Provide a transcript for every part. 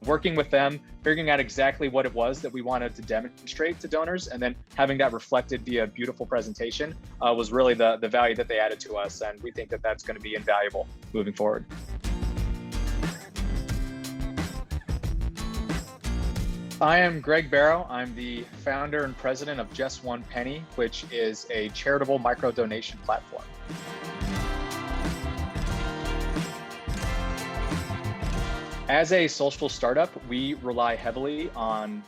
Working with them, figuring out exactly what it was that we wanted to demonstrate to donors, and then having that reflected via beautiful presentation was really the value that they added to us. And we think that that's going to be invaluable moving forward. I am Greg Barrow. I'm the founder and president of Just One Penny, which is a charitable micro donation platform. As a social startup, we rely heavily on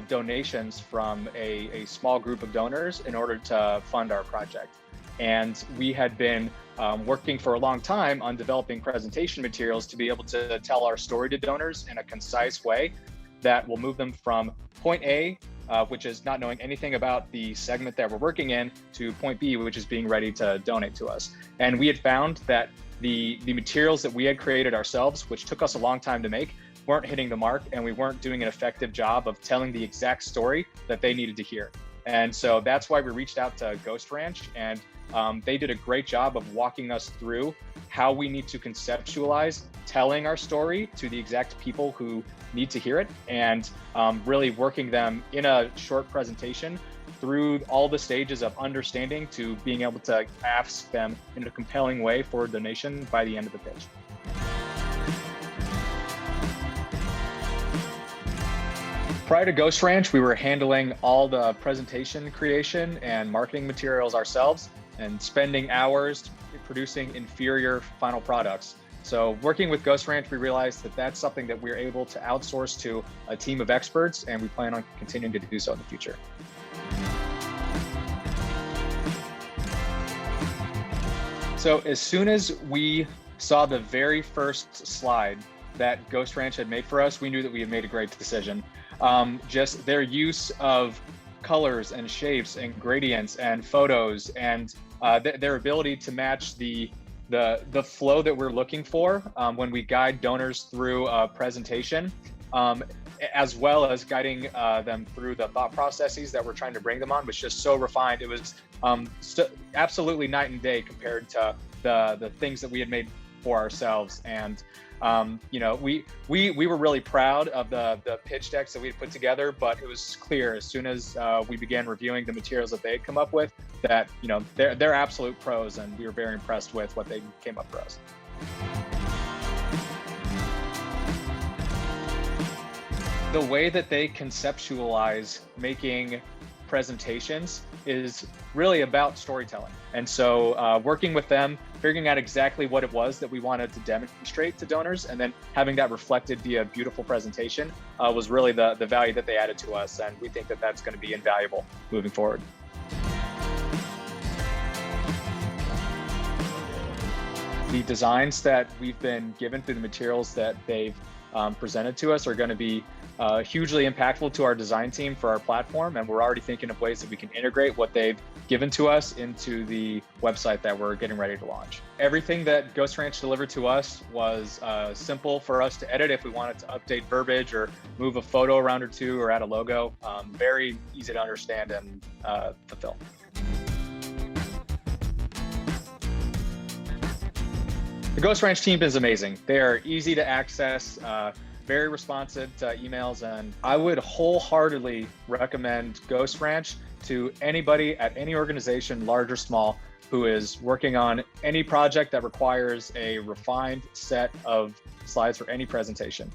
donations from a small group of donors in order to fund our project. And we had been working for a long time on developing presentation materials to be able to tell our story to donors in a concise way that will move them from point A, which is not knowing anything about the segment that we're working in, to point B, which is being ready to donate to us. And we had found that the materials that we had created ourselves, which took us a long time to make, weren't hitting the mark, and we weren't doing an effective job of telling the exact story that they needed to hear. And so that's why we reached out to GhostRanch, and they did a great job of walking us through how we need to conceptualize telling our story to the exact people who need to hear it, and really working them in a short presentation through all the stages of understanding to being able to ask them in a compelling way for a donation by the end of the pitch. Prior to GhostRanch, we were handling all the presentation creation and marketing materials ourselves and spending hours producing inferior final products. So working with GhostRanch, we realized that that's something that we're able to outsource to a team of experts, and we plan on continuing to do so in the future. So as soon as we saw the very first slide that GhostRanch had made for us, we knew that we had made a great decision. Just their use of colors and shapes and gradients and photos and their ability to match the flow that we're looking for when we guide donors through a presentation, as well as guiding them through the thought processes that we're trying to bring them on, was just so refined. It was absolutely night and day compared to the things that we had made for ourselves. And you know, we were really proud of the pitch decks that we had put together, but it was clear as soon as we began reviewing the materials that they had come up with that, you know, they're absolute pros, and we were very impressed with what they came up for us. The way that they conceptualize making presentations is really about storytelling. And so working with them, figuring out exactly what it was that we wanted to demonstrate to donors, and then having that reflected via beautiful presentation was really the value that they added to us. And we think that that's going to be invaluable moving forward. The designs that we've been given through the materials that they've presented to us are going to be hugely impactful to our design team for our platform, and we're already thinking of ways that we can integrate what they've given to us into the website that we're getting ready to launch. Everything that GhostRanch delivered to us was simple for us to edit if we wanted to update verbiage or move a photo around or two or add a logo. Very easy to understand and fulfill. The GhostRanch team is amazing. They are easy to access, very responsive to emails, and I would wholeheartedly recommend GhostRanch to anybody at any organization, large or small, who is working on any project that requires a refined set of slides for any presentation.